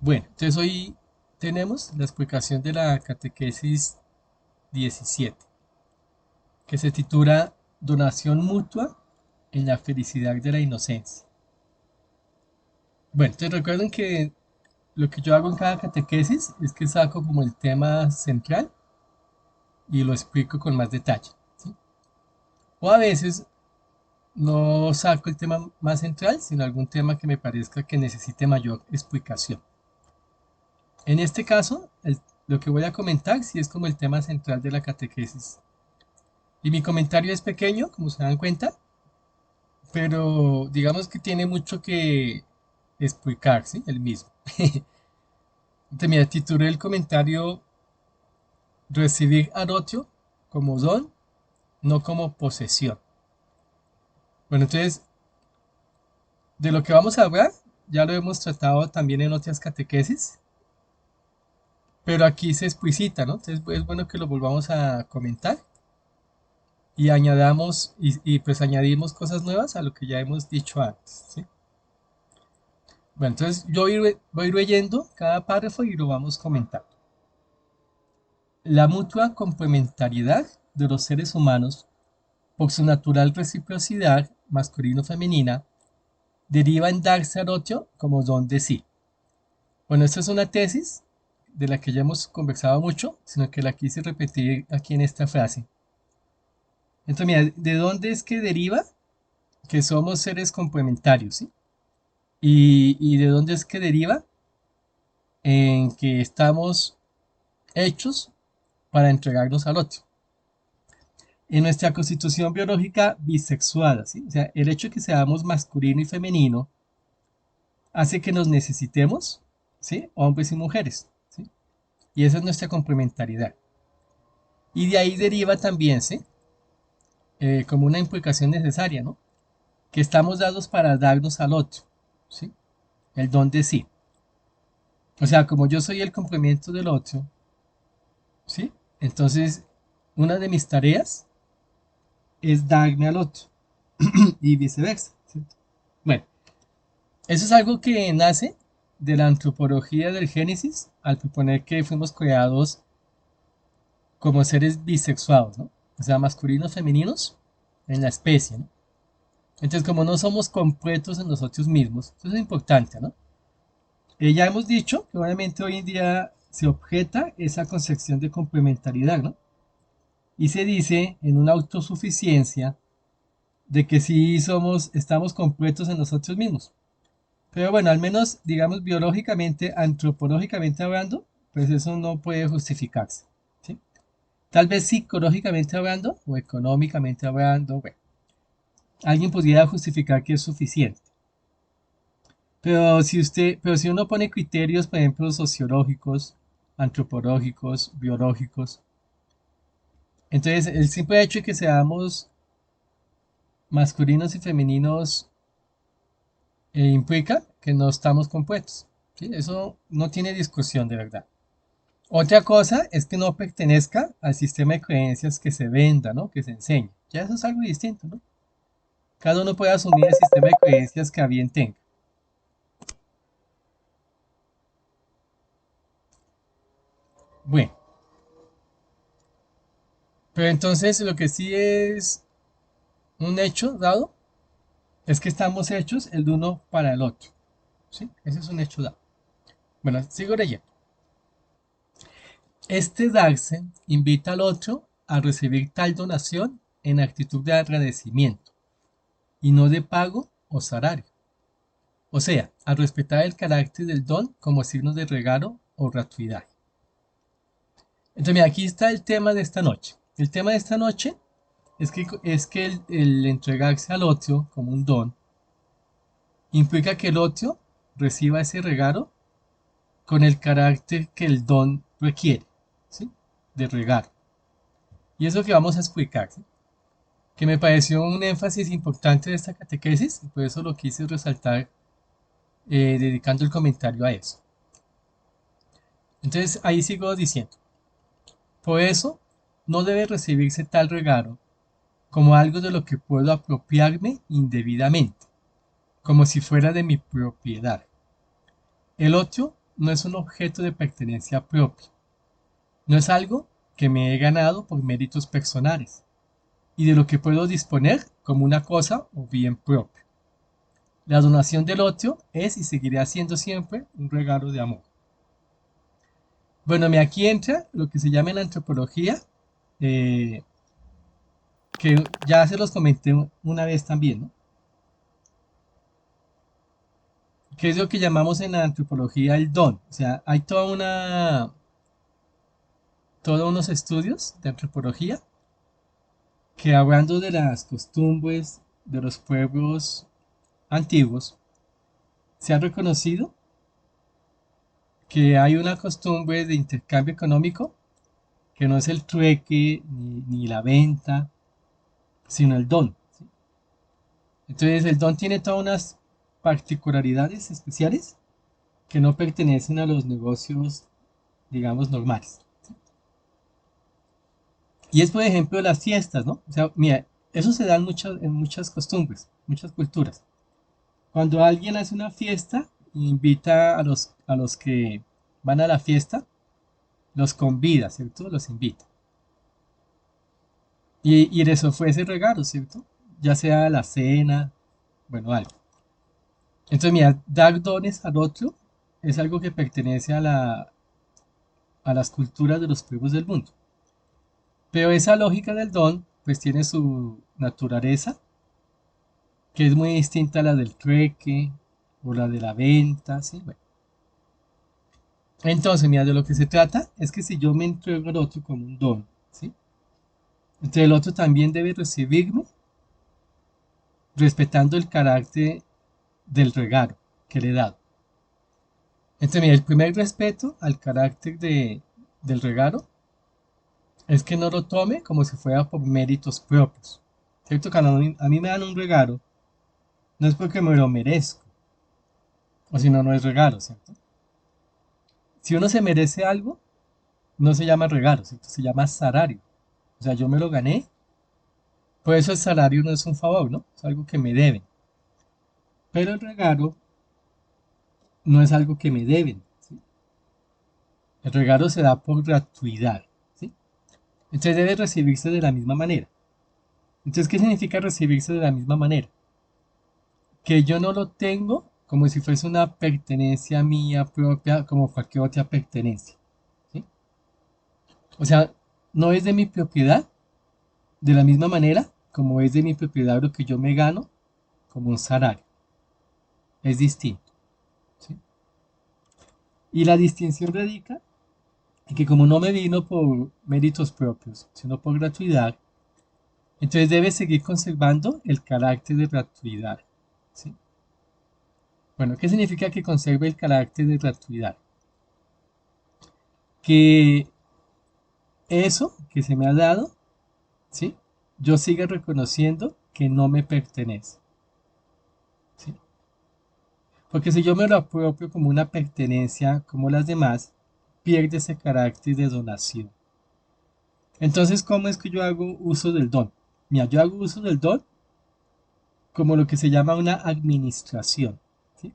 Bueno, entonces hoy tenemos la explicación de la catequesis 17, que se titula Donación mutua en la felicidad de la inocencia. Bueno, entonces recuerden que lo que yo hago en cada catequesis es que saco como el tema central y lo explico con más detalle, ¿sí? O a veces no saco el tema más central, sino algún tema que me parezca que necesite mayor explicación. En este caso, lo que voy a comentar sí es como el tema central de la catequesis. Y mi comentario es pequeño, como se dan cuenta, pero digamos que tiene mucho que explicar, ¿sí? El mismo. Entonces, mira, titulé el comentario Recibir arotio como don, no como posesión. Bueno, entonces, de lo que vamos a hablar, ya lo hemos tratado también en otras catequesis, pero aquí se explicita, ¿no? Entonces, es bueno que lo volvamos a comentar y añadamos, pues añadimos cosas nuevas a lo que ya hemos dicho antes, ¿sí? Bueno, entonces yo voy leyendo cada párrafo y lo vamos comentando. La mutua complementariedad de los seres humanos, por su natural reciprocidad masculino-femenina, deriva en darse al otro como don de sí. Bueno, esta es una tesis de la que ya hemos conversado mucho, sino que la quise repetir aquí en esta frase. Entonces, mira, ¿de dónde es que deriva que somos seres complementarios? ¿Sí? ¿Y de dónde es que deriva en que estamos hechos para entregarnos al otro? En nuestra constitución biológica bisexuada, ¿sí? O sea, el hecho de que seamos masculino y femenino hace que nos necesitemos, ¿sí? Hombres y mujeres, ¿sí? Y esa es nuestra complementariedad. Y de ahí deriva también, ¿sí? Como una implicación necesaria, ¿no? Que estamos dados para darnos al otro, ¿sí? El don de sí. O sea, como yo soy el complemento del otro, ¿sí? Entonces, una de mis tareas es darme al otro y viceversa, ¿sí? Bueno, eso es algo que nace de la antropología del Génesis al proponer que fuimos creados como seres bisexuados, ¿no? O sea, masculinos, femeninos en la especie, ¿no? Entonces, como no somos completos en nosotros mismos, eso es importante, ¿no? Ya hemos dicho que obviamente hoy en día se objeta esa concepción de complementariedad, ¿no? Y se dice en una autosuficiencia de que sí estamos completos en nosotros mismos. Pero bueno, al menos, digamos, biológicamente, antropológicamente hablando, pues eso no puede justificarse, ¿sí? Tal vez psicológicamente hablando o económicamente hablando, bueno, alguien podría justificar que es suficiente. Pero si uno pone criterios, por ejemplo, sociológicos, antropológicos, biológicos, entonces el simple hecho de que seamos masculinos y femeninos implica que no estamos compuestos, ¿sí? Eso no tiene discusión de verdad. Otra cosa es que no pertenezca al sistema de creencias que se venda, ¿no? Que se enseña. Ya eso es algo distinto, ¿no? Cada uno puede asumir el sistema de creencias que a bien tenga. Bueno, pero entonces lo que sí es un hecho dado es que estamos hechos el uno para el otro, ¿sí? Ese es un hecho dado. Bueno, sigo leyendo. Este darse invita al otro a recibir tal donación en actitud de agradecimiento y no de pago o salario. O sea, a respetar el carácter del don como signo de regalo o gratuidad. Entonces, mira, aquí está el tema de esta noche. El tema de esta noche es que el entregarse al otro como un don implica que el otro reciba ese regalo con el carácter que el don requiere, ¿sí? De regalo. Y eso que vamos a explicar, ¿sí? Que me pareció un énfasis importante de esta catequesis, y por eso lo quise resaltar dedicando el comentario a eso. Entonces ahí sigo diciendo, por eso no debe recibirse tal regalo como algo de lo que puedo apropiarme indebidamente, como si fuera de mi propiedad. El otro no es un objeto de pertenencia propia. No es algo que me he ganado por méritos personales y de lo que puedo disponer como una cosa o bien propio. La donación del otro es y seguirá siendo siempre un regalo de amor. Bueno, aquí entra lo que se llama en la antropología, eh, que ya se los comenté una vez también, ¿no? Que es lo que llamamos en la antropología el don. O sea, hay todos unos estudios de antropología que hablando de las costumbres de los pueblos antiguos, se ha reconocido que hay una costumbre de intercambio económico que no es el trueque ni la venta, sino el don. ¿Sí? Entonces el don tiene todas unas particularidades especiales que no pertenecen a los negocios, digamos, normales. Y es, por ejemplo, las fiestas, ¿no? O sea, mira, eso se da en muchas costumbres, muchas culturas. Cuando alguien hace una fiesta, invita a los que van a la fiesta, los convida, ¿cierto? Los invita. Y les ofrece regalos, ¿cierto? Ya sea la cena, bueno, algo. Entonces, mira, dar dones al otro es algo que pertenece a las culturas de los pueblos del mundo. Pero esa lógica del don, pues tiene su naturaleza, que es muy distinta a la del trueque o la de la venta, ¿sí? Bueno. Entonces, mira, de lo que se trata es que si yo me entrego al otro como un don, ¿sí? Entonces el otro también debe recibirme respetando el carácter del regalo que le he dado. Entonces, mira, el primer respeto al carácter del regalo es que no lo tome como si fuera por méritos propios. ¿Cierto? Cuando a mí me dan un regalo, no es porque me lo merezco, o si no, no es regalo, ¿cierto? Si uno se merece algo, no se llama regalo, ¿cierto? Se llama salario. O sea, yo me lo gané, por eso el salario no es un favor, ¿no? Es algo que me deben. Pero el regalo no es algo que me deben, ¿sí? El regalo se da por gratuidad, ¿sí? Entonces debe recibirse de la misma manera. Entonces, ¿qué significa recibirse de la misma manera? Que yo no lo tengo como si fuese una pertenencia mía propia, como cualquier otra pertenencia, ¿sí? O sea, no es de mi propiedad de la misma manera como es de mi propiedad lo que yo me gano como un salario. Es distinto, ¿sí? Y la distinción radica en que como no me vino por méritos propios, sino por gratuidad, entonces debe seguir conservando el carácter de gratuidad, ¿sí? Bueno, ¿qué significa que conserve el carácter de gratuidad? Que eso que se me ha dado, ¿sí? Yo siga reconociendo que no me pertenece, ¿sí? Porque si yo me lo apropio como una pertenencia como las demás, pierde ese carácter de donación. Entonces, ¿cómo es que yo hago uso del don? Mira, yo hago uso del don como lo que se llama una administración, ¿sí?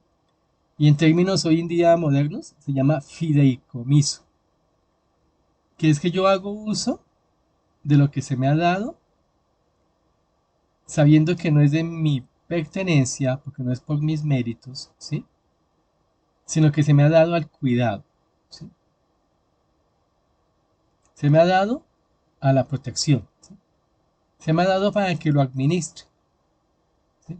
Y en términos hoy en día modernos, se llama fideicomiso, que es que yo hago uso de lo que se me ha dado, sabiendo que no es de mi pertenencia, porque no es por mis méritos, ¿sí? Sino que se me ha dado al cuidado, ¿sí? Se me ha dado a la protección, ¿sí? Se me ha dado para que lo administre, ¿sí?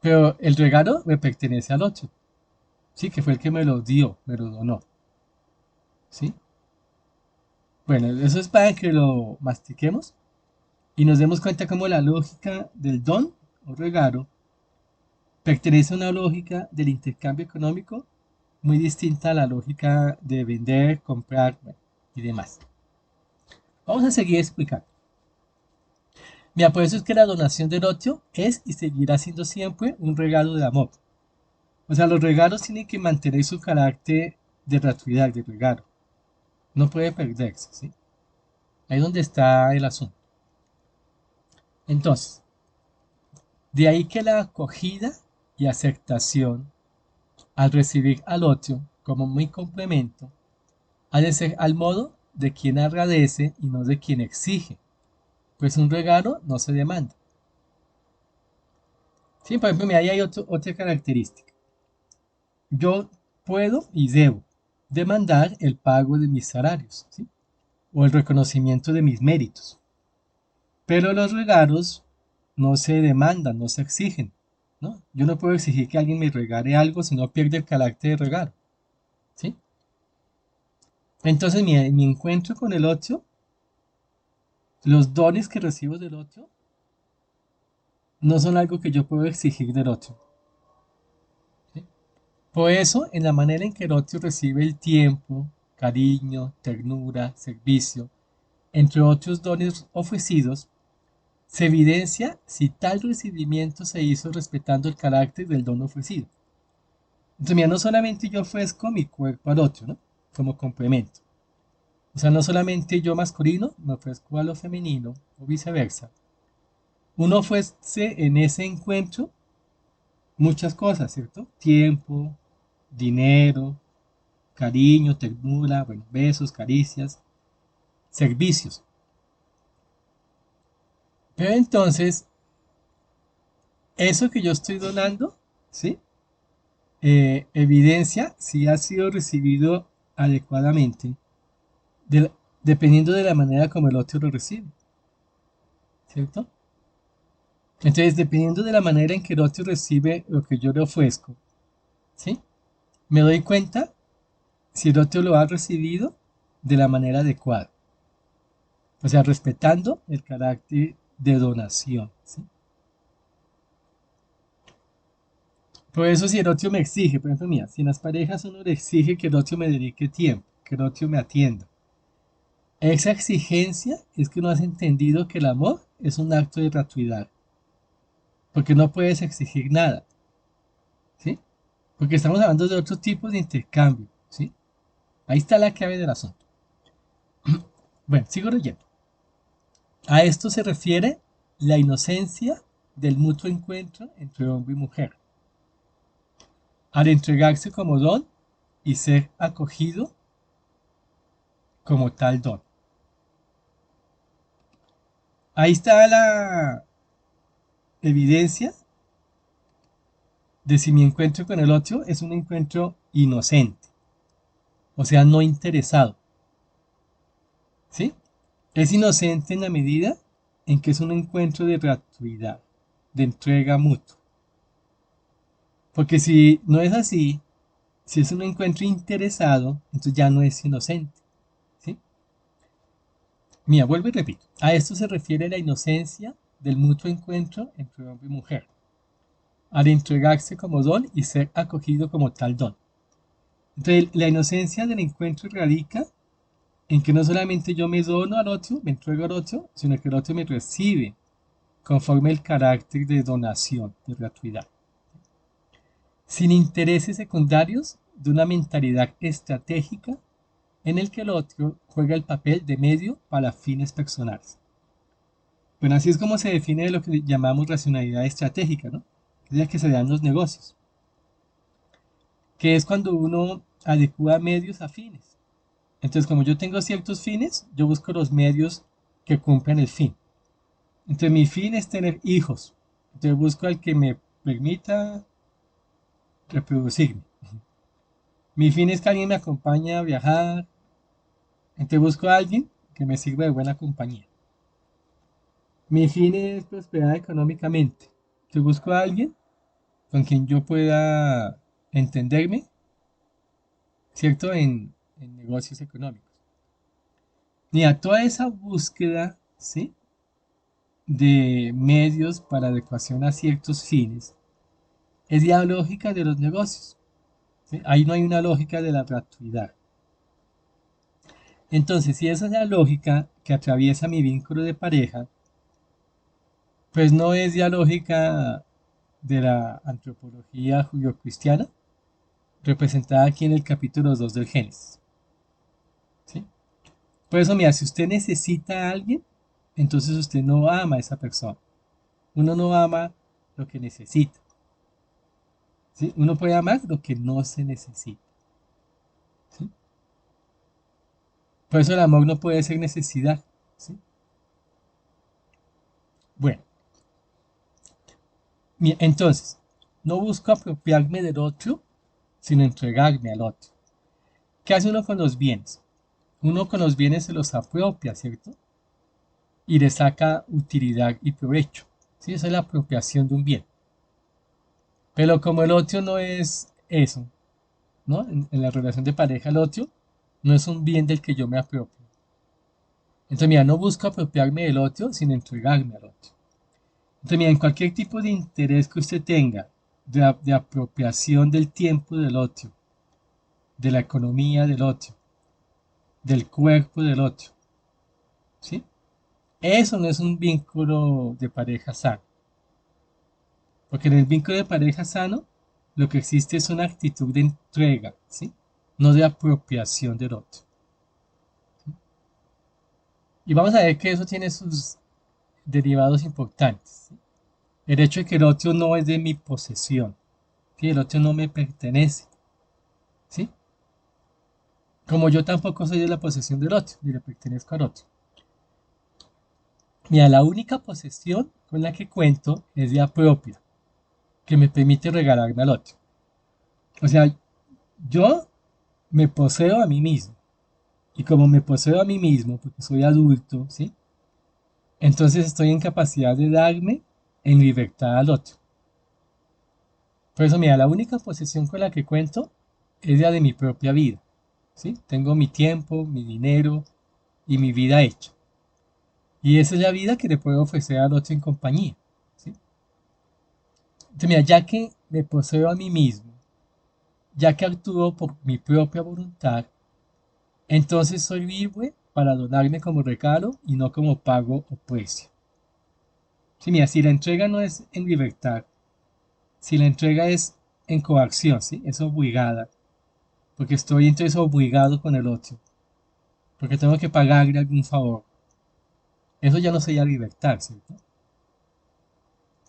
Pero el regalo me pertenece al otro, ¿sí? Que fue el que me lo dio, me lo donó, ¿sí? Bueno, eso es para que lo mastiquemos y nos demos cuenta cómo la lógica del don o regalo pertenece a una lógica del intercambio económico muy distinta a la lógica de vender, comprar, bueno, y demás. Vamos a seguir explicando. Mira, por eso es que la donación del otro es y seguirá siendo siempre un regalo de amor. O sea, los regalos tienen que mantener su carácter de gratuidad, de regalo. No puede perderse, ¿sí? Ahí es donde está el asunto. Entonces, de ahí que la acogida y aceptación al recibir al otro como mi complemento, ha de ser al modo de quien agradece y no de quien exige, pues un regalo no se demanda. Sí, por ejemplo, mira, ahí hay otra característica. Yo puedo y debo demandar el pago de mis salarios, ¿sí? O el reconocimiento de mis méritos. Pero los regalos no se demandan, no se exigen, ¿no? Yo no puedo exigir que alguien me regale algo si no pierde el carácter de regalo, ¿sí? Entonces, mi encuentro con el otro, los dones que recibo del otro, no son algo que yo puedo exigir del otro, ¿sí? Por eso, en la manera en que el otro recibe el tiempo, cariño, ternura, servicio, entre otros dones ofrecidos, se evidencia si tal recibimiento se hizo respetando el carácter del don ofrecido. Entonces, mira, no solamente yo ofrezco mi cuerpo al otro, ¿no? Como complemento. O sea, no solamente yo masculino me ofrezco a lo femenino o viceversa. Uno ofrece en ese encuentro muchas cosas, ¿cierto? Tiempo, dinero, cariño, ternura, bueno, besos, caricias, servicios. Pero entonces, eso que yo estoy donando, ¿sí? Evidencia si ha sido recibido adecuadamente, de dependiendo de la manera como el otro lo recibe, ¿cierto? Entonces, dependiendo de la manera en que el otro recibe lo que yo le ofrezco, ¿sí? Me doy cuenta si el otro lo ha recibido de la manera adecuada, o sea, respetando el carácter de donación, ¿sí? Por eso si el otro me exige, por ejemplo, mía, si en las parejas uno le exige que el otro me dedique tiempo, que el otro me atienda, esa exigencia es que no has entendido que el amor es un acto de gratuidad, porque no puedes exigir nada, ¿sí? Porque estamos hablando de otro tipo de intercambio, ¿sí? Ahí está la clave del asunto. Bueno, sigo leyendo. A esto se refiere la inocencia del mutuo encuentro entre hombre y mujer, al entregarse como don y ser acogido como tal don. Ahí está la evidencia de si mi encuentro con el otro es un encuentro inocente, o sea, no interesado, ¿sí? Es inocente en la medida en que es un encuentro de gratuidad, de entrega mutua. Porque si no es así, si es un encuentro interesado, entonces ya no es inocente, ¿sí? Mira, vuelvo y repito. A esto se refiere la inocencia del mutuo encuentro entre hombre y mujer, al entregarse como don y ser acogido como tal don. Entonces, la inocencia del encuentro radica en que no solamente yo me dono al otro, me entrego al otro, sino que el otro me recibe conforme el carácter de donación, de gratuidad, sin intereses secundarios de una mentalidad estratégica en el que el otro juega el papel de medio para fines personales. Bueno, así es como se define lo que llamamos racionalidad estratégica, ¿no? Es la que se da en los negocios, que es cuando uno adecua medios a fines. Entonces, como yo tengo ciertos fines, yo busco los medios que cumplan el fin. Entonces, mi fin es tener hijos. Entonces, busco al que me permita reproducirme. Mi fin es que alguien me acompañe a viajar. Entonces, busco a alguien que me sirva de buena compañía. Mi fin es prosperar económicamente. Entonces, busco a alguien con quien yo pueda entenderme, ¿cierto? En negocios económicos. Mira, toda esa búsqueda, ¿sí? De medios para adecuación a ciertos fines es la lógica de los negocios, ¿sí? Ahí no hay una lógica de la gratuidad. Entonces, si esa es la lógica que atraviesa mi vínculo de pareja, pues no es la lógica de la antropología judio-cristiana, representada aquí en el capítulo 2 del Génesis, ¿sí? Por eso, mira, si usted necesita a alguien, entonces usted no ama a esa persona. Uno no ama lo que necesita, ¿sí? Uno puede amar lo que no se necesita. Por eso el amor no puede ser necesidad, ¿sí? Bueno, entonces, no busco apropiarme del otro, sino entregarme al otro. ¿Qué hace uno con los bienes? Uno con los bienes se los apropia, ¿cierto? Y le saca utilidad y provecho. ¿Sí? Esa es la apropiación de un bien. Pero como el otro no es eso, ¿no? En la relación de pareja, el otro no es un bien del que yo me apropio. Entonces, mira, no busco apropiarme del otro, sino entregarme al otro. Entonces, mira, en cualquier tipo de interés que usted tenga, de apropiación del tiempo del otro, de la economía del otro, del cuerpo del otro, ¿sí? Eso no es un vínculo de pareja sano, porque en el vínculo de pareja sano lo que existe es una actitud de entrega, ¿sí? No de apropiación del otro. Y vamos a ver que eso tiene sus derivados importantes, ¿sí? El hecho de que el otro no es de mi posesión, que el otro no me pertenece, ¿sí? Como yo tampoco soy de la posesión del otro, ni le pertenezco al otro. Mira, la única posesión con la que cuento es de propia, que me permite regalarme al otro. O sea, yo me poseo a mí mismo. Y como me poseo a mí mismo, porque soy adulto, ¿sí? Entonces estoy en capacidad de darme en libertad al otro. Por eso, mira, la única posesión con la que cuento es la de mi propia vida, ¿sí? Tengo mi tiempo, mi dinero y mi vida hecha. Y esa es la vida que le puedo ofrecer al otro en compañía, ¿sí? Entonces, mira, ya que me poseo a mí mismo, ya que actúo por mi propia voluntad, entonces soy libre para donarme como regalo y no como pago o precio. Sí, mira, si la entrega no es en libertad, si la entrega es en coacción, ¿sí? Es obligada, porque estoy entonces obligado con el otro, porque tengo que pagarle algún favor. Eso ya no sería libertad, ¿cierto?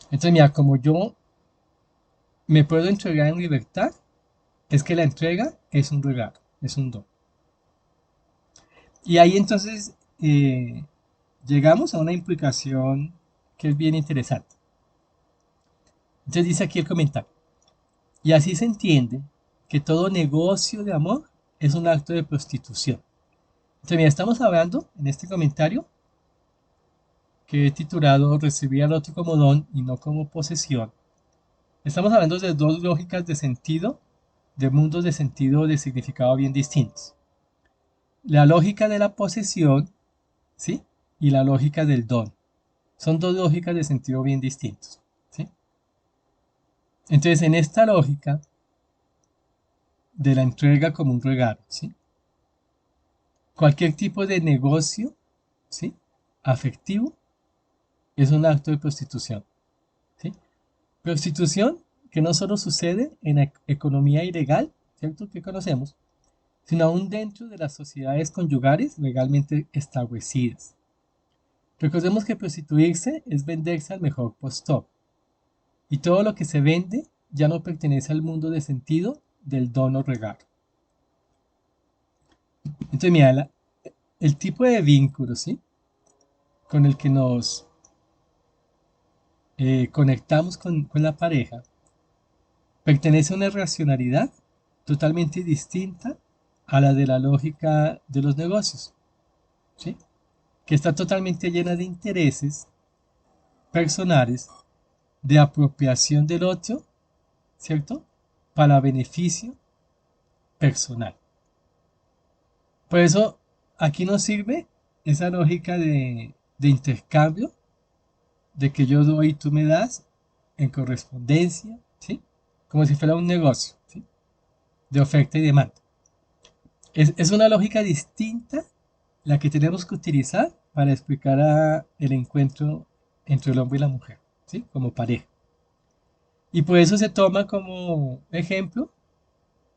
Entonces, mira, como yo me puedo entregar en libertad, es que la entrega es un regalo, es un don. Y ahí entonces llegamos a una implicación que es bien interesante. Entonces dice aquí el comentario. Y así se entiende que todo negocio de amor es un acto de prostitución. Entonces, mira, estamos hablando en este comentario que he titulado Recibir al otro como don y no como posesión. Estamos hablando de dos lógicas de sentido, de mundos de sentido de significado bien distintos. La lógica de la posesión, ¿sí? Y la lógica del don. Son dos lógicas de sentido bien distintos, ¿sí? Entonces, en esta lógica de la entrega como un regalo, ¿sí? Cualquier tipo de negocio, ¿sí? Afectivo es un acto de prostitución, ¿sí? Prostitución que no solo sucede en la economía ilegal, ¿cierto? Que conocemos, sino aún dentro de las sociedades conyugales legalmente establecidas. Recordemos que prostituirse es venderse al mejor postor, y todo lo que se vende ya no pertenece al mundo de sentido del don o regalo. Entonces, mira, el tipo de vínculo, ¿sí? Con el que nos conectamos con la pareja pertenece a una racionalidad totalmente distinta a la de la lógica de los negocios, ¿sí? Que está totalmente llena de intereses personales, de apropiación del otro, ¿cierto? Para beneficio personal. Por eso aquí nos sirve esa lógica de intercambio, de que yo doy y tú me das en correspondencia, ¿sí? Como si fuera un negocio, ¿sí? De oferta y demanda. Es una lógica distinta la que tenemos que utilizar para explicar el encuentro entre el hombre y la mujer, ¿sí? Como pareja. Y por eso se toma como ejemplo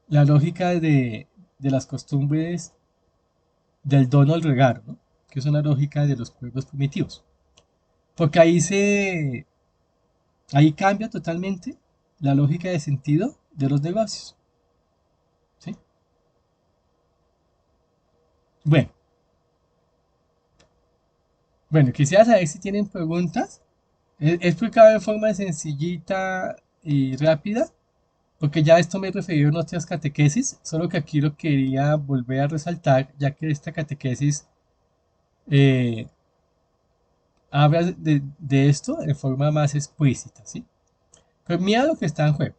la lógica de las costumbres del dono al regalo, ¿no? Que es una lógica de los pueblos primitivos. Porque ahí cambia totalmente la lógica de sentido de los negocios, ¿sí? Bueno, Bueno, quisiera saber si tienen preguntas. He explicado de forma sencillita y rápida, porque ya esto me he referido en otras catequesis, solo que aquí lo quería volver a resaltar, ya que esta catequesis eh, habla de esto de forma más explícita, ¿sí? Pero mira lo que está en juego.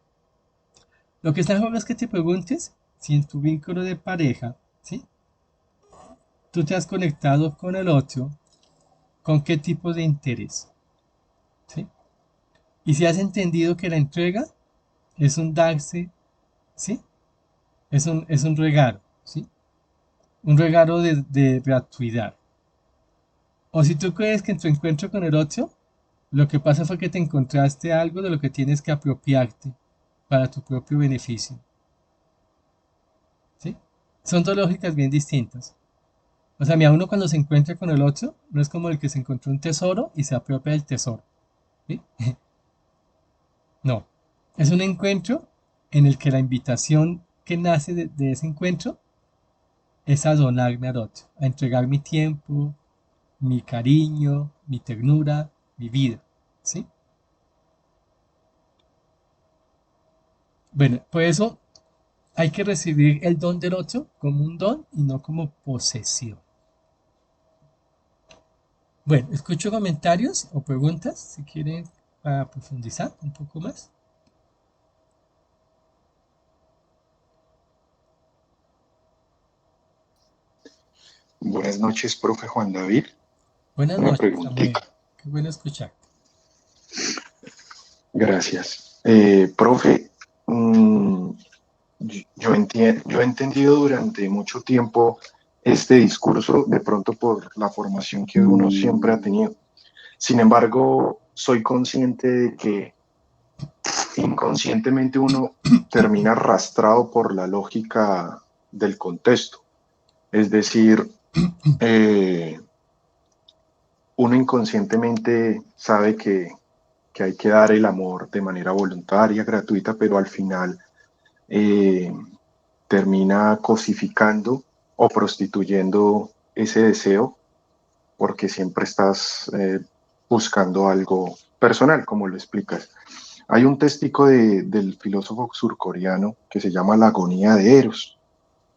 Lo que está en juego es que te preguntes si en tu vínculo de pareja, ¿sí? Tú te has conectado con el otro, con qué tipo de interés, ¿sí? Y si has entendido que la entrega es un darse, ¿sí? Es un regalo, ¿sí? Un regalo de gratuidad. O si tú crees que en tu encuentro con el otro, lo que pasa fue que te encontraste algo de lo que tienes que apropiarte para tu propio beneficio, ¿sí? Son dos lógicas bien distintas. O sea, mira, uno cuando se encuentra con el otro, no es como el que se encontró un tesoro y se apropia del tesoro, ¿sí? No. Es un encuentro en el que la invitación que nace de ese encuentro es a donarme al otro, a entregar mi tiempo, mi cariño, mi ternura, mi vida, ¿sí? Bueno, por eso hay que recibir el don del otro como un don y no como posesión. Bueno, escucho comentarios o preguntas si quieren para profundizar un poco más. Buenas noches, profe Juan David. Buenas Una noches, Samuel. preguntita. Qué bueno escuchar. Gracias. Profe, mm, yo he entendido durante mucho tiempo este discurso, de pronto por la formación que uno siempre ha tenido. Sin embargo, soy consciente de que inconscientemente uno termina arrastrado por la lógica del contexto. Es decir, eh, uno inconscientemente sabe que hay que dar el amor de manera voluntaria, gratuita, pero al final eh, termina cosificando o prostituyendo ese deseo porque siempre estás buscando algo personal, como lo explicas. Hay un testigo del filósofo surcoreano que se llama La agonía de Eros.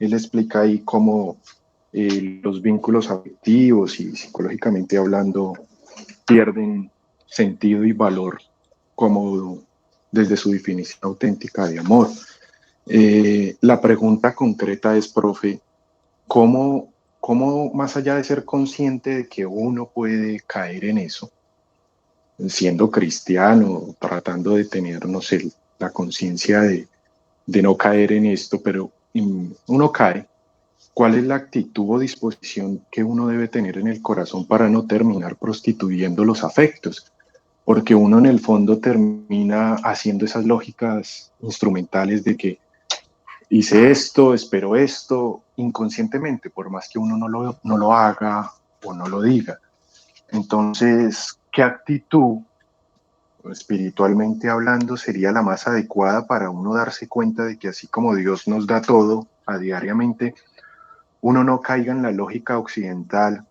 Él explica ahí cómo los vínculos afectivos y psicológicamente hablando pierden sentido y valor como desde su definición auténtica de amor. La pregunta concreta es, profe, ¿cómo más allá de ser consciente de que uno puede caer en eso, siendo cristiano, tratando de tener, no sé, la conciencia de no caer en esto, pero uno cae? ¿Cuál es la actitud o disposición que uno debe tener en el corazón para no terminar prostituyendo los afectos? Porque uno en el fondo termina haciendo esas lógicas instrumentales de que hice esto, espero esto, inconscientemente, por más que uno no lo haga o no lo diga. Entonces, ¿qué actitud, espiritualmente hablando, sería la más adecuada para uno darse cuenta de que así como Dios nos da todo a diariamente, uno no caiga en la lógica occidental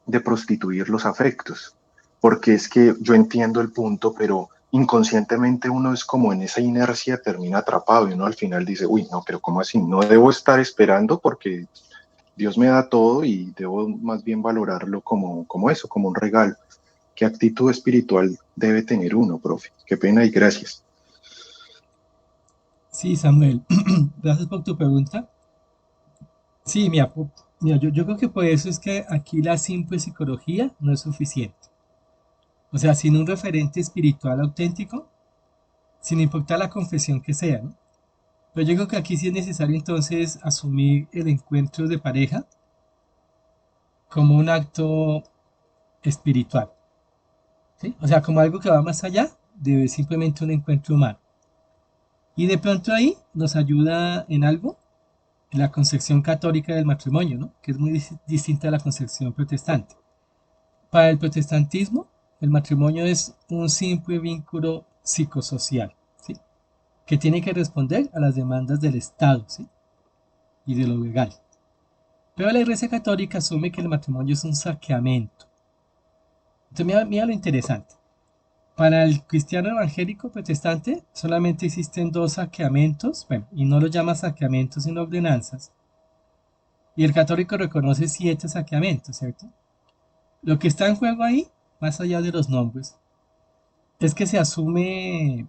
de prostituir los afectos? Porque es que yo entiendo el punto, pero inconscientemente uno es como en esa inercia, termina atrapado y uno al final dice, uy, no, pero ¿cómo así? No debo estar esperando porque Dios me da todo y debo más bien valorarlo como eso, como un regalo. ¿Qué actitud espiritual debe tener uno, profe? Qué pena y gracias. Sí, Samuel, gracias por tu pregunta. Sí, mira, yo creo que por eso es que aquí la simple psicología no es suficiente. O sea, sin un referente espiritual auténtico, sin importar la confesión que sea, ¿no? Pero yo creo que aquí sí es necesario entonces asumir el encuentro de pareja como un acto espiritual, ¿sí? O sea, como algo que va más allá de simplemente un encuentro humano. Y de pronto ahí nos ayuda en algo la concepción católica del matrimonio, ¿no? Que es muy distinta a la concepción protestante. Para el protestantismo, el matrimonio es un simple vínculo psicosocial, ¿sí? Que tiene que responder a las demandas del Estado, ¿sí? Y de lo legal. Pero la Iglesia Católica asume que el matrimonio es un sacramento, Entonces, mira, mira lo interesante. Para el cristiano evangélico protestante solamente existen dos sacramentos, bueno, y no lo llama sacramentos sino ordenanzas, y el católico reconoce siete sacramentos, ¿cierto? Lo que está en juego ahí, más allá de los nombres, es que se asume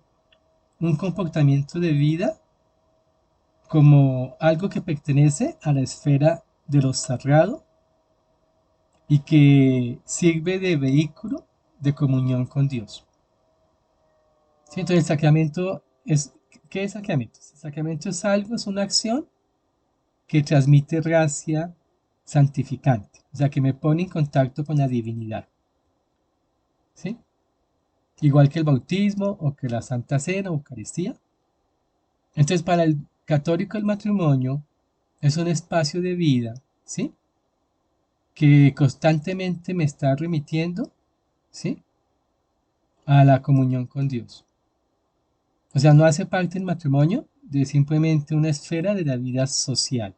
un comportamiento de vida como algo que pertenece a la esfera de lo sagrado y que sirve de vehículo de comunión con Dios. ¿Sí? Entonces el sacramento es, ¿qué es sacramento? El sacramento es algo, es una acción que transmite gracia santificante, o sea, que me pone en contacto con la divinidad. ¿Sí? Igual que el bautismo o que la Santa Cena o Eucaristía. Entonces, para el católico el matrimonio es un espacio de vida, ¿sí? Que constantemente me está remitiendo, ¿sí? A la comunión con Dios. O sea, no hace parte el matrimonio de simplemente una esfera de la vida social.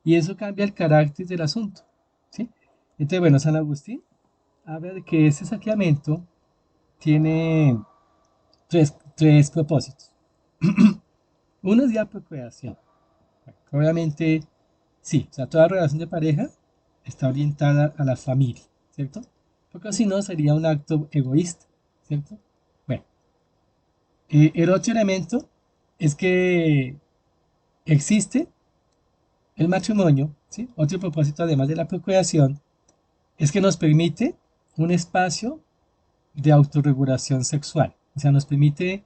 Y eso cambia el carácter del asunto, ¿sí? Entonces, bueno, San Agustín habla de que ese sacramento tiene tres propósitos. Uno es la procreación. Obviamente, sí, o sea, toda relación de pareja está orientada a la familia, ¿cierto? Porque si no sería un acto egoísta, ¿cierto? Bueno, el otro elemento es que existe el matrimonio, ¿sí? Otro propósito además de la procreación es que nos permite un espacio de autorregulación sexual, o sea, nos permite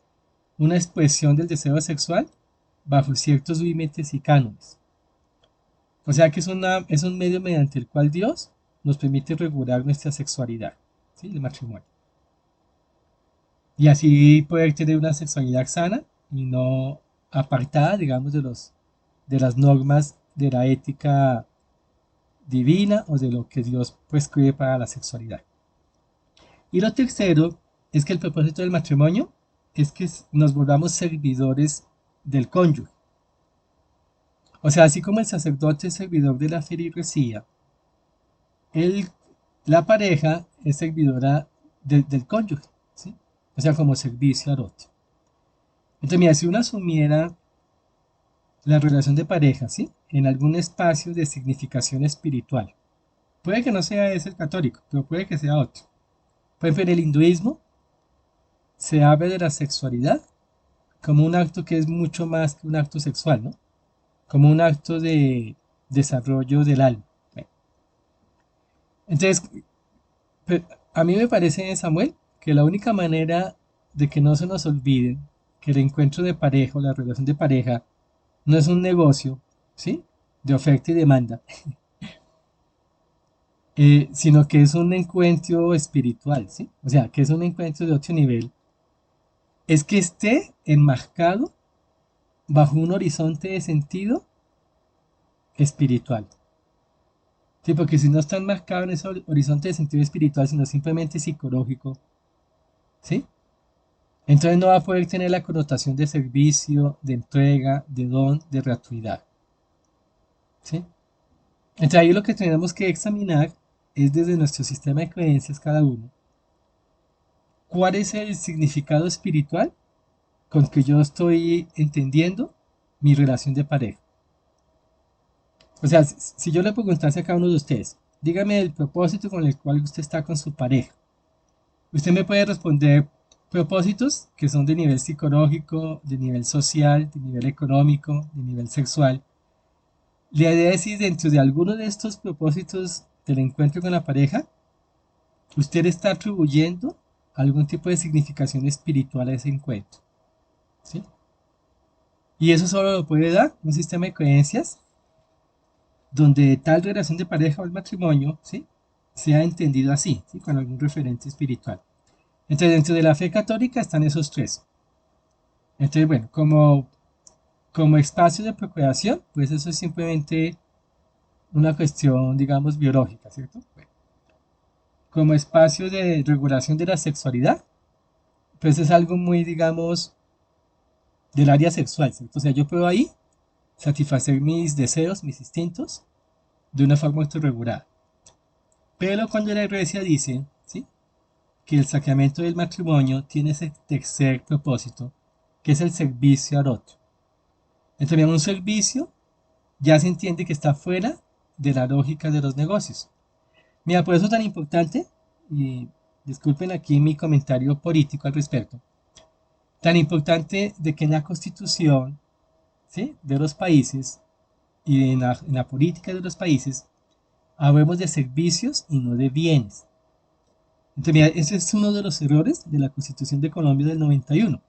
una expresión del deseo sexual bajo ciertos límites y cánones. O sea que es un medio mediante el cual Dios nos permite regular nuestra sexualidad, ¿sí? El matrimonio. Y así poder tener una sexualidad sana y no apartada, digamos, de las normas de la ética divina o de lo que Dios prescribe para la sexualidad. Y lo tercero es que el propósito del matrimonio es que nos volvamos servidores del cónyuge. O sea, así como el sacerdote es servidor de la feligresía, el, la pareja es servidora del cónyuge, ¿sí? O sea, como servicio al otro. Entonces, mira, si uno asumiera la relación de pareja, ¿sí? En algún espacio de significación espiritual, puede que no sea ese el católico, pero puede que sea otro. Por ejemplo, en el hinduismo se habla de la sexualidad como un acto que es mucho más que un acto sexual, ¿no? Como un acto de desarrollo del alma. Bueno, entonces, a mí me parece, Samuel, que la única manera de que no se nos olvide que el encuentro de pareja o la relación de pareja no es un negocio, ¿sí? De oferta y demanda, sino que es un encuentro espiritual, ¿sí? O sea, que es un encuentro de otro nivel, es que esté enmarcado bajo un horizonte de sentido espiritual. Sí, porque si no está enmarcado en ese horizonte de sentido espiritual, sino simplemente psicológico, ¿sí? Entonces no va a poder tener la connotación de servicio, de entrega, de don, de gratuidad, ¿sí? Entonces ahí lo que tenemos que examinar es desde nuestro sistema de creencias cada uno, cuál es el significado espiritual con que yo estoy entendiendo mi relación de pareja. O sea, si yo le preguntase a cada uno de ustedes, dígame el propósito con el cual usted está con su pareja. Usted me puede responder propósitos que son de nivel psicológico, de nivel social, de nivel económico, de nivel sexual. La idea es si dentro de alguno de estos propósitos del encuentro con la pareja, usted está atribuyendo algún tipo de significación espiritual a ese encuentro, ¿sí? Y eso solo lo puede dar un sistema de creencias donde tal relación de pareja o el matrimonio, ¿sí? Sea entendido así, ¿sí? Con algún referente espiritual. Entonces, dentro de la fe católica están esos tres. Entonces, bueno, como espacio de procreación, pues eso es simplemente una cuestión, digamos, biológica, ¿cierto? Bueno, como espacio de regulación de la sexualidad, pues es algo muy, digamos, del área sexual, ¿cierto? O sea, yo puedo ahí satisfacer mis deseos, mis instintos, de una forma autorregulada. Pero cuando la iglesia dice, ¿sí? que el sacramento del matrimonio tiene ese tercer propósito, que es el servicio al otro. Entonces, un servicio ya se entiende que está fuera de la lógica de los negocios. Mira, por eso es tan importante, y disculpen aquí mi comentario político al respecto, tan importante de que en la constitución, ¿sí?, de los países y en la política de los países hablemos de servicios y no de bienes. Entonces, mira, ese es uno de los errores de la Constitución de Colombia del 91,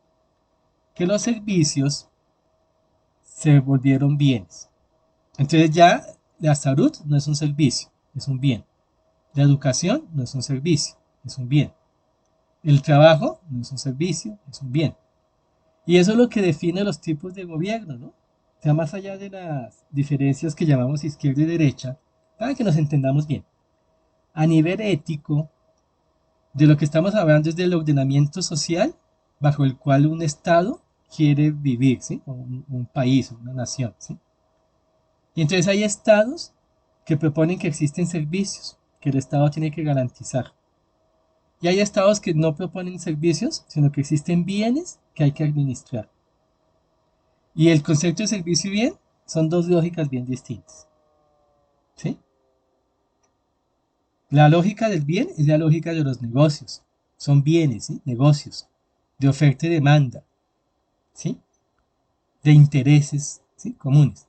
que los servicios se volvieron bienes. Entonces ya la salud no es un servicio, es un bien. La educación no es un servicio, es un bien. El trabajo no es un servicio, es un bien. Y eso es lo que define los tipos de gobierno, ¿no? O sea, más allá de las diferencias que llamamos izquierda y derecha, para que nos entendamos bien. A nivel ético, de lo que estamos hablando es del ordenamiento social bajo el cual un Estado quiere vivir, ¿sí? O un país, una nación, ¿sí? Y entonces hay estados que proponen que existen servicios que el Estado tiene que garantizar. Y hay estados que no proponen servicios, sino que existen bienes que hay que administrar. Y el concepto de servicio y bien son dos lógicas bien distintas. ¿Sí? La lógica del bien es la lógica de los negocios. Son bienes, ¿sí?, negocios, de oferta y demanda, ¿sí?, de intereses, ¿sí?, comunes.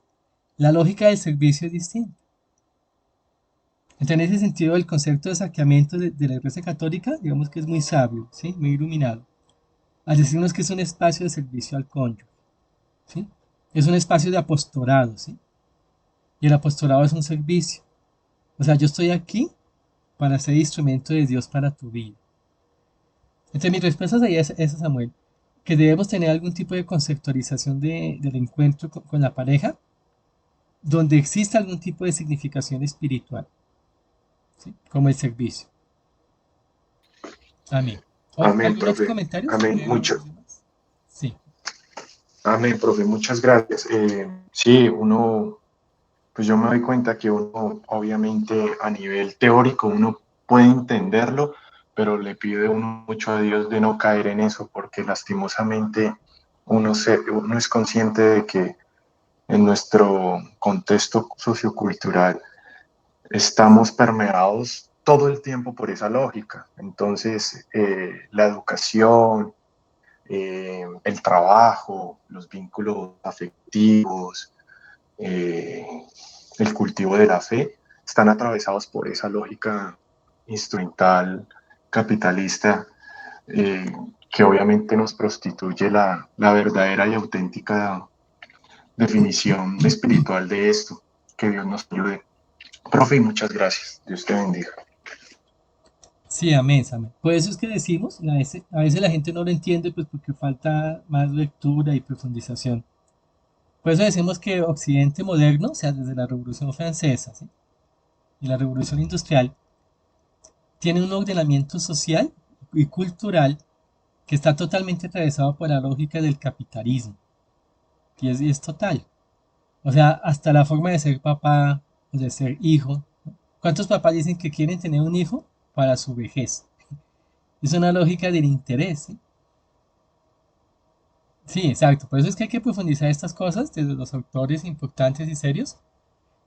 La lógica del servicio es distinta. Entonces, en ese sentido, el concepto de saqueamiento de la Iglesia Católica, digamos que es muy sabio, ¿sí?, muy iluminado, al decirnos que es un espacio de servicio al cónyuge, ¿sí? Es un espacio de apostolado, ¿sí? Y el apostolado es un servicio. O sea, yo estoy aquí para ser instrumento de Dios para tu vida. Entonces, mi respuesta sería esa, Samuel, que debemos tener algún tipo de conceptualización del encuentro con la pareja, donde exista algún tipo de significación espiritual, ¿sí?, como el servicio. Amén. Amén, ¿Algún otro profe. comentario Amén. sobre Mucho. los demás? Sí. Amén, profe. Muchas gracias. Sí, pues yo me doy cuenta que uno, obviamente, a nivel teórico, uno puede entenderlo, pero le pide uno mucho a Dios de no caer en eso, porque lastimosamente uno es consciente de que en nuestro contexto sociocultural estamos permeados todo el tiempo por esa lógica. Entonces, la educación, el trabajo, los vínculos afectivos, eh, el cultivo de la fe, están atravesados por esa lógica instrumental capitalista, eh, que obviamente nos prostituye la verdadera y auténtica definición espiritual de esto. Que Dios nos ayude. Profe, muchas gracias. Dios te bendiga. Sí, amén, amén. Por eso es que decimos, a veces la gente no lo entiende, pues porque falta más lectura y profundización. Por eso decimos que Occidente moderno, o sea, desde la Revolución Francesa, ¿sí?, y la Revolución Industrial, tiene un ordenamiento social y cultural que está totalmente atravesado por la lógica del capitalismo. Y es total. O sea, hasta la forma de ser papá o de ser hijo. ¿Cuántos papás dicen que quieren tener un hijo para su vejez? Es una lógica del interés, ¿sí? Sí, exacto. Por eso es que hay que profundizar estas cosas desde los autores importantes y serios.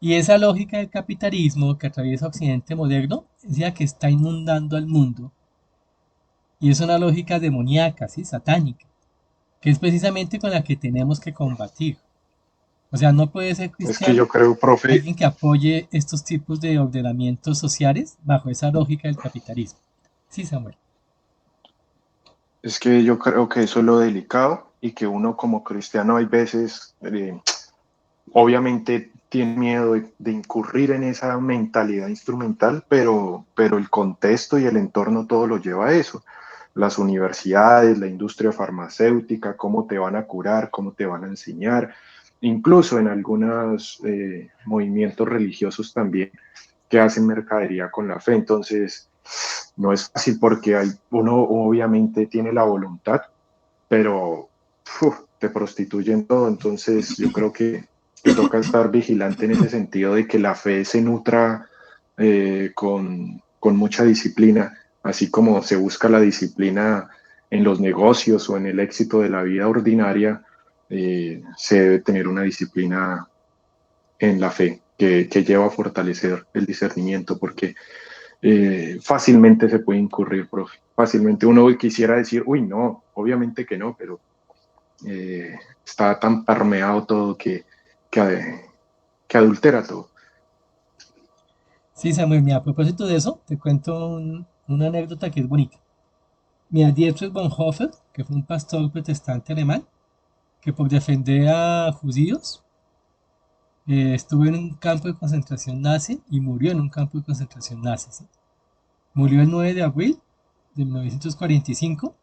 Y esa lógica del capitalismo que atraviesa Occidente moderno es la que está inundando al mundo. Y es una lógica demoníaca, ¿sí?, satánica, que es precisamente con la que tenemos que combatir. O sea, no puede ser Es que yo cristiano creo, profe, alguien que apoye estos tipos de ordenamientos sociales bajo esa lógica del capitalismo. Sí, Samuel. es que yo creo que eso es lo delicado y que uno como cristiano hay veces, obviamente tiene miedo de incurrir en esa mentalidad instrumental, pero el contexto y el entorno todo lo lleva a eso. Las universidades, la industria farmacéutica, cómo te van a curar, cómo te van a enseñar, incluso en algunos movimientos religiosos también que hacen mercadería con la fe. Entonces, no es fácil porque uno obviamente tiene la voluntad, pero te prostituyen todo. Entonces, yo creo que toca estar vigilante en ese sentido de que la fe se nutra con mucha disciplina así como se busca la disciplina en los negocios o en el éxito de la vida ordinaria, se debe tener una disciplina en la fe que lleva a fortalecer el discernimiento, porque fácilmente se puede incurrir, profe. Fácilmente uno quisiera decir, uy, no, obviamente que no, pero está tan permeado todo que, que adultera todo. Sí, Samuel, mira, a propósito de eso, te cuento una anécdota que es bonita. Mira, Dietrich Bonhoeffer, que fue un pastor protestante alemán, que por defender a judíos estuvo en un campo de concentración nazi y murió en un campo de concentración nazi. ¿Sí? Murió el 9 de abril de 1945,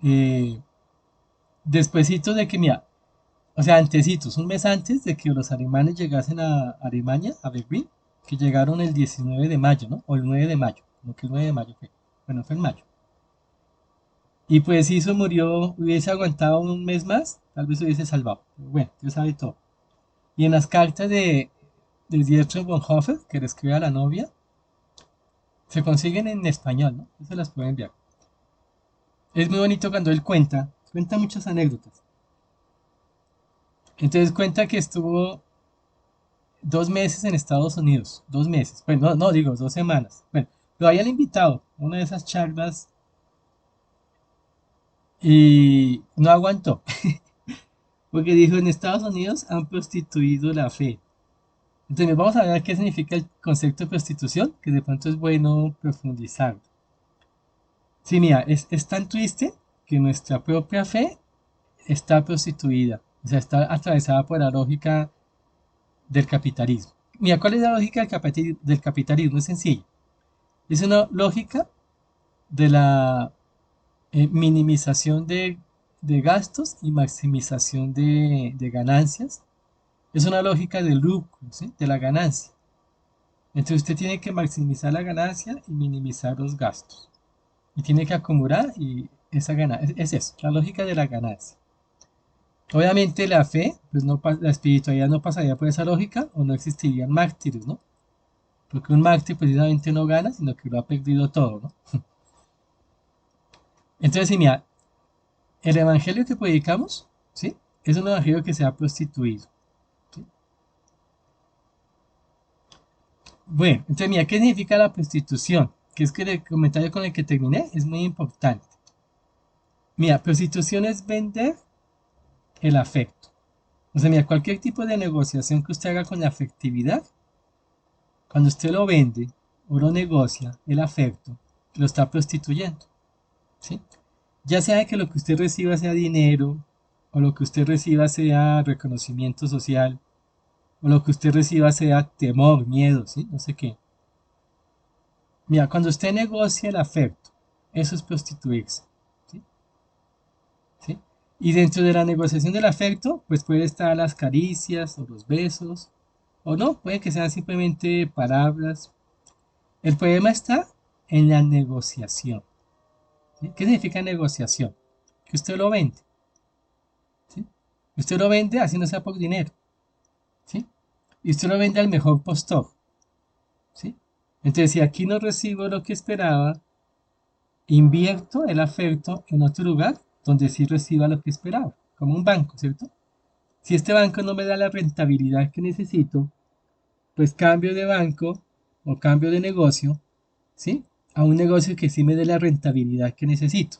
eh, despuesito de que, mira, o sea, antecitos, un mes antes de que los alemanes llegasen a Alemania, a Berlín, que llegaron el 19 de mayo, ¿no? O el 9 de mayo, como que el 9 de mayo fue. Bueno, fue en mayo. Y pues si eso murió, hubiese aguantado un mes más, tal vez hubiese salvado. Pero bueno, Dios sabe todo. Y en las cartas de Dietrich Bonhoeffer, que le escribe a la novia, se consiguen en español, ¿no? Eso las pueden enviar. Es muy bonito cuando él cuenta muchas anécdotas. Entonces cuenta que estuvo 2 meses en Estados Unidos, 2 meses, bueno, no, no digo 2 semanas. Bueno, lo habían invitado a una de esas charlas y no aguantó, porque dijo, en Estados Unidos han prostituido la fe. Entonces vamos a ver qué significa el concepto de prostitución, que de pronto es bueno profundizar. Sí, mira, es tan triste que nuestra propia fe está prostituida, o sea, está atravesada por la lógica del capitalismo. Mira, ¿cuál es la lógica del capitalismo? Es sencillo. Es una lógica de la minimización de gastos y maximización de ganancias. Es una lógica del lucro, ¿sí? De la ganancia. Entonces usted tiene que maximizar la ganancia y minimizar los gastos. Y tiene que acumular y esa ganancia. Es eso, la lógica de la ganancia. Obviamente la fe, pues no, la espiritualidad no pasaría por esa lógica o no existirían mártires, ¿no? Porque un mártir precisamente no gana, sino que lo ha perdido todo, ¿no? Entonces, sí, mira, el evangelio que predicamos, ¿sí? Es un evangelio que se ha prostituido. ¿Sí? Bueno, entonces, mira, ¿qué significa la prostitución? Que es que el comentario con el que terminé es muy importante. Mira, prostitución es vender el afecto. O sea, mira, cualquier tipo de negociación que usted haga con la afectividad, cuando usted lo vende o lo negocia, el afecto, lo está prostituyendo. ¿Sí? Ya sea que lo que usted reciba sea dinero, o lo que usted reciba sea reconocimiento social, o lo que usted reciba sea temor, miedo, ¿sí? No sé qué. Mira, cuando usted negocia el afecto, eso es prostituirse, ¿sí? ¿Sí? Y dentro de la negociación del afecto, pues puede estar las caricias o los besos, o no, puede que sean simplemente palabras. El problema está en la negociación. ¿Sí? ¿Qué significa negociación? Que usted lo vende, ¿sí? Usted lo vende así no sea por dinero, ¿sí? Y usted lo vende al mejor postor, ¿sí? Entonces, si aquí no recibo lo que esperaba, invierto el afecto en otro lugar donde sí reciba lo que esperaba, como un banco, ¿cierto? Si este banco no me da la rentabilidad que necesito, pues cambio de banco o cambio de negocio, ¿sí? A un negocio que sí me dé la rentabilidad que necesito.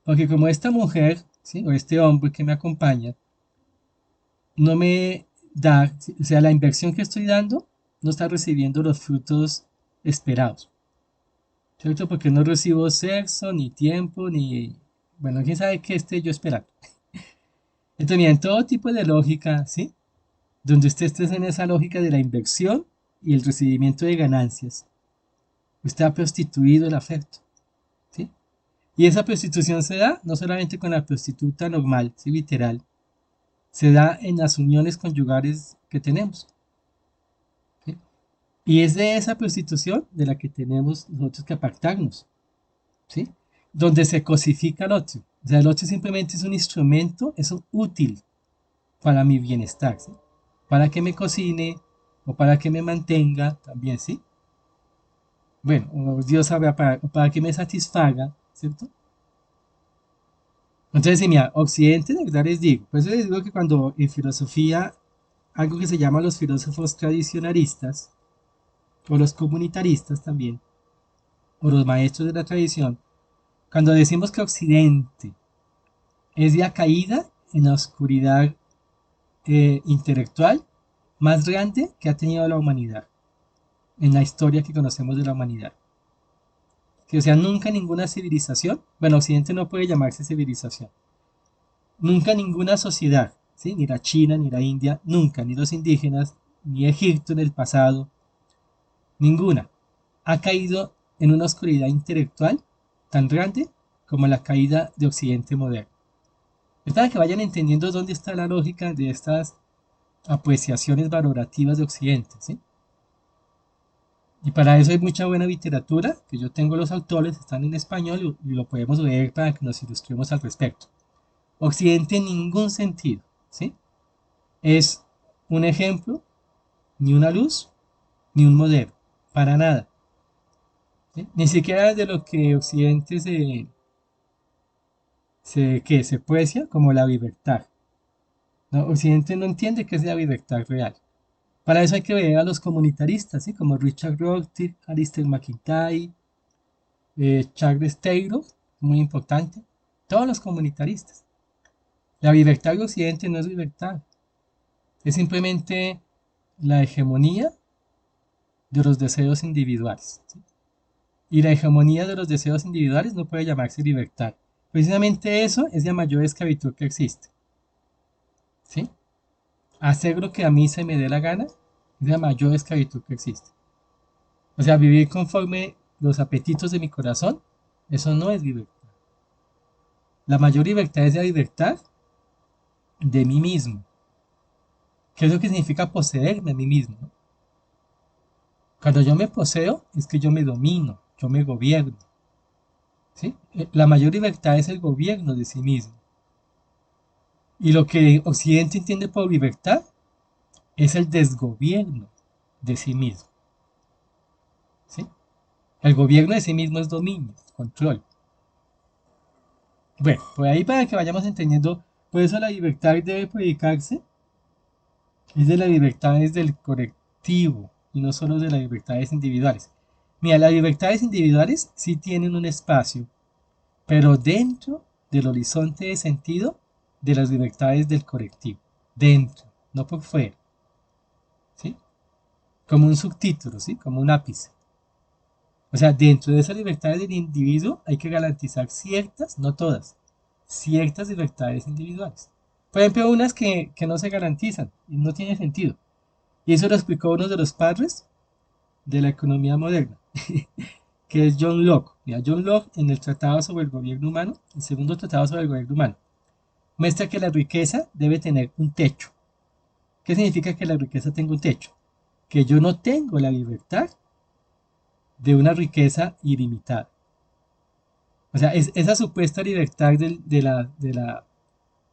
Porque como esta mujer, ¿sí? O este hombre que me acompaña, no me da, o sea, la inversión que estoy dando no está recibiendo los frutos esperados, ¿cierto? Porque no recibo sexo, ni tiempo, ni, bueno, quién sabe qué esté yo esperando. Entonces, mira, en todo tipo de lógica, ¿sí? Donde usted esté en esa lógica de la inversión y el recibimiento de ganancias, usted ha prostituido el afecto, ¿sí? Y esa prostitución se da no solamente con la prostituta normal, ¿sí? Literal, se da en las uniones conyugales que tenemos, ¿sí? Y es de esa prostitución de la que tenemos nosotros que apartarnos, ¿sí? Donde se cosifica al otro. O sea, el otro simplemente es un instrumento, es un útil para mi bienestar, ¿sí? Para que me cocine o para que me mantenga también, ¿sí? Bueno, o Dios sabrá para que me satisfaga, ¿cierto? Entonces, si mira, Occidente, de verdad les digo, pues les digo que cuando en filosofía, algo que se llama los filósofos tradicionalistas, o los comunitaristas también, o los maestros de la tradición, cuando decimos que Occidente es la caída en la oscuridad intelectual más grande que ha tenido la humanidad, en la historia que conocemos de la humanidad. Que, o sea, nunca ninguna civilización, bueno, Occidente no puede llamarse civilización, nunca ninguna sociedad, ¿sí? Ni la China, ni la India, nunca, ni los indígenas, ni Egipto en el pasado, ninguna, ha caído en una oscuridad intelectual tan grande como la caída de Occidente moderno. Es para que vayan entendiendo dónde está la lógica de estas apreciaciones valorativas de Occidente, ¿sí? Y para eso hay mucha buena literatura, que yo tengo los autores, están en español y lo podemos leer para que nos ilustremos al respecto. Occidente en ningún sentido, ¿sí? Es un ejemplo, ni una luz, ni un modelo, para nada. ¿Sí? Ni siquiera de lo que Occidente se precia como la libertad. ¿No? Occidente no entiende qué es la libertad real. Para eso hay que ver a los comunitaristas, ¿sí? Como Richard Rorty, Alistair McIntyre, Charles Taylor, muy importante, todos los comunitaristas. La libertad de Occidente no es libertad, es simplemente la hegemonía de los deseos individuales. ¿Sí? Y la hegemonía de los deseos individuales no puede llamarse libertad. Precisamente eso es la mayor esclavitud que existe. ¿Sí? Hacer lo que a mí se me dé la gana es la mayor esclavitud que existe. O sea, vivir conforme los apetitos de mi corazón, eso no es libertad. La mayor libertad es la libertad de mí mismo. ¿Qué es lo que significa poseerme a mí mismo? Cuando yo me poseo, es que yo me domino, yo me gobierno. ¿Sí? La mayor libertad es el gobierno de sí mismo. Y lo que Occidente entiende por libertad es el desgobierno de sí mismo. ¿Sí? El gobierno de sí mismo es dominio, control. Bueno, por ahí para que vayamos entendiendo, por eso la libertad debe predicarse, es de las libertades del colectivo y no solo de las libertades individuales. Mira, las libertades individuales sí tienen un espacio, pero dentro del horizonte de sentido de las libertades del colectivo. Dentro, no por fuera. ¿Sí? Como un subtítulo, ¿sí? Como un ápice. O sea, dentro de esas libertades del individuo hay que garantizar ciertas, no todas, ciertas libertades individuales. Por ejemplo, unas que no se garantizan y no tiene sentido. Y eso lo explicó uno de los padres de la economía moderna, que es John Locke. Mira, John Locke en el Tratado sobre el Gobierno Humano, el segundo Tratado sobre el Gobierno Humano, muestra que la riqueza debe tener un techo. ¿Qué significa que la riqueza tenga un techo? Que yo no tengo la libertad de una riqueza ilimitada. O sea, esa supuesta libertad de la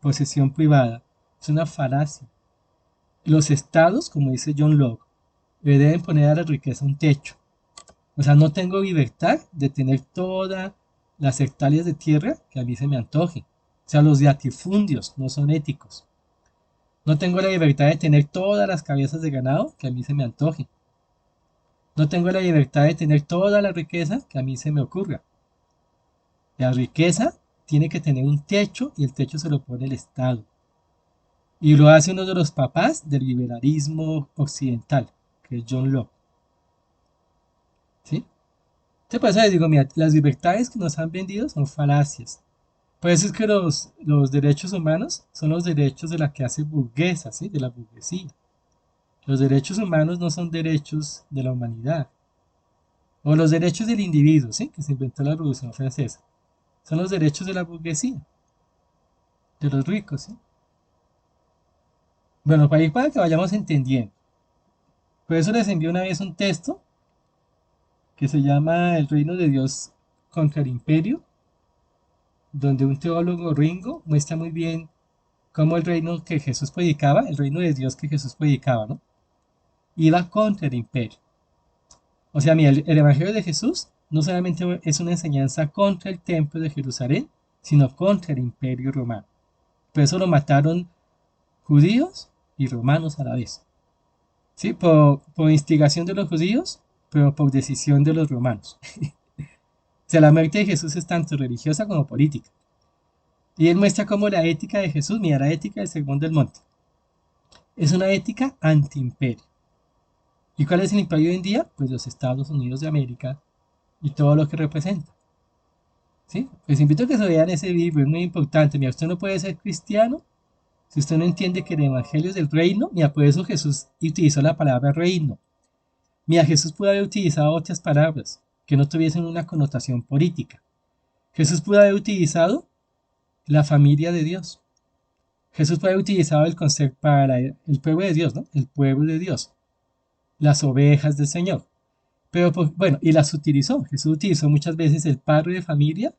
posesión privada es una falacia. Los estados, como dice John Locke, le deben poner a la riqueza un techo. O sea, no tengo libertad de tener todas las hectáreas de tierra que a mí se me antoje. O sea, los latifundios no son éticos. No tengo la libertad de tener todas las cabezas de ganado que a mí se me antoje. No tengo la libertad de tener toda la riqueza que a mí se me ocurra. La riqueza tiene que tener un techo y el techo se lo pone el Estado. Y lo hace uno de los papás del liberalismo occidental, que es John Locke. ¿Sí? Entonces, por eso les digo, mira, las libertades que nos han vendido son falacias. Por eso es que los derechos humanos son los derechos de la clase burguesa, ¿sí? De la burguesía. Los derechos humanos no son derechos de la humanidad. O los derechos del individuo, ¿sí? Que se inventó la Revolución Francesa. Son los derechos de la burguesía, de los ricos, ¿sí? Bueno, para que vayamos entendiendo. Por eso les envié una vez un texto que se llama El reino de Dios contra el imperio, donde un teólogo Ringo muestra muy bien cómo el reino que Jesús predicaba, el reino de Dios que Jesús predicaba, ¿no? Iba contra el imperio. O sea, mira, el Evangelio de Jesús no solamente es una enseñanza contra el templo de Jerusalén, sino contra el imperio romano. Por eso lo mataron judíos y romanos a la vez. ¿Sí? Por instigación de los judíos, pero por decisión de los romanos. O sea, la muerte de Jesús es tanto religiosa como política. Y él muestra cómo la ética de Jesús, mira, la ética del Sermón del Monte, es una ética anti-imperio. ¿Y cuál es el imperio hoy en día? Pues los Estados Unidos de América y todo lo que representa. ¿Sí? Les invito a que se vean ese libro, es muy importante. Mira, usted no puede ser cristiano si usted no entiende que el Evangelio es del reino. Mira, por eso Jesús utilizó la palabra reino. Mira, Jesús pudo haber utilizado otras palabras que no tuviesen una connotación política. Jesús pudo haber utilizado la familia de Dios. Jesús puede haber utilizado el concepto para el pueblo de Dios, ¿no? El pueblo de Dios, las ovejas del Señor. Pero, pues, bueno, y las utilizó. Jesús utilizó muchas veces el padre de familia,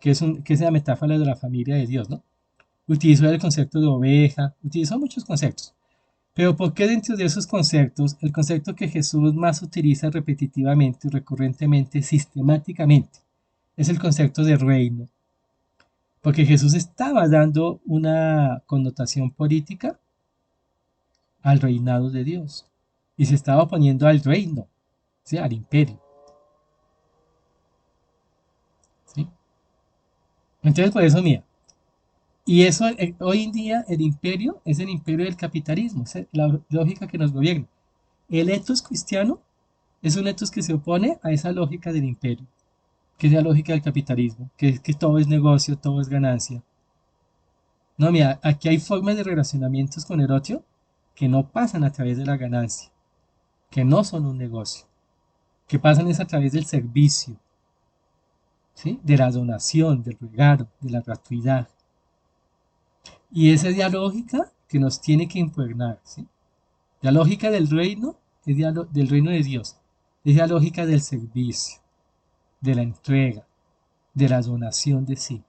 que es la metáfora de la familia de Dios, ¿no? Utilizó el concepto de oveja, utilizó muchos conceptos. Pero ¿por qué dentro de esos conceptos, el concepto que Jesús más utiliza repetitivamente, recurrentemente, sistemáticamente, es el concepto de reino? Porque Jesús estaba dando una connotación política al reinado de Dios y se estaba oponiendo al reino, ¿sí? Al imperio. ¿Sí? Entonces, por eso, mía. Y eso, hoy en día, el imperio es el imperio del capitalismo, es la lógica que nos gobierna. El etos cristiano es un etos que se opone a esa lógica del imperio, que es la lógica del capitalismo, que es que todo es negocio, todo es ganancia. No, mira, aquí hay formas de relacionamientos con el otro que no pasan a través de la ganancia, que no son un negocio, que pasan es a través del servicio, ¿sí? De la donación, del regalo, de la gratuidad. Y esa es la lógica que nos tiene que impregnar, ¿sí? La lógica del reino es del reino de Dios, es la lógica del servicio, de la entrega, de la donación de sí.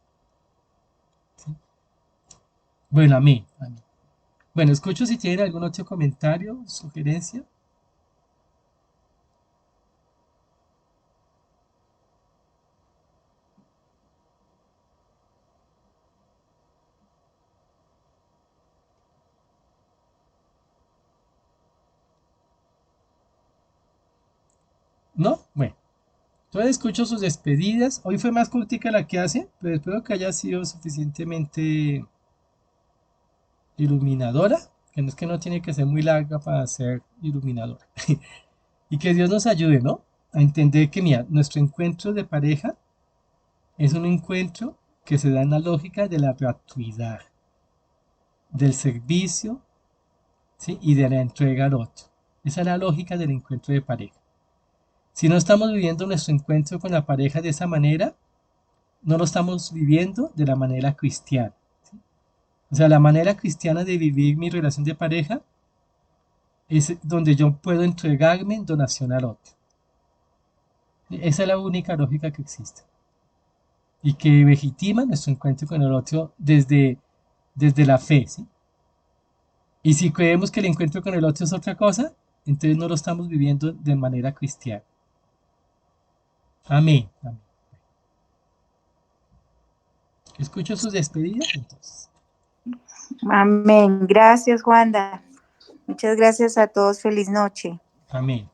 ¿Sí? Bueno, amén. Amén. Bueno, escucho si tienen algún otro comentario, sugerencia. ¿No? Bueno, entonces escucho sus despedidas. Hoy fue más cortica la que hace, pero espero que haya sido suficientemente iluminadora, que no tiene que ser muy larga para ser iluminadora. Y que Dios nos ayude, ¿no? A entender que, mira, nuestro encuentro de pareja es un encuentro que se da en la lógica de la gratuidad, del servicio, ¿sí? Y de la entrega al otro. Esa es la lógica del encuentro de pareja. Si no estamos viviendo nuestro encuentro con la pareja de esa manera, no lo estamos viviendo de la manera cristiana. ¿Sí? O sea, la manera cristiana de vivir mi relación de pareja es donde yo puedo entregarme en donación al otro. Esa es la única lógica que existe y que legitima nuestro encuentro con el otro desde la fe, ¿sí? Y si creemos que el encuentro con el otro es otra cosa, entonces no lo estamos viviendo de manera cristiana. Amén. Amén. Escucho sus despedidas, entonces. Amén. Gracias, Juanda. Muchas gracias a todos. Feliz noche. Amén.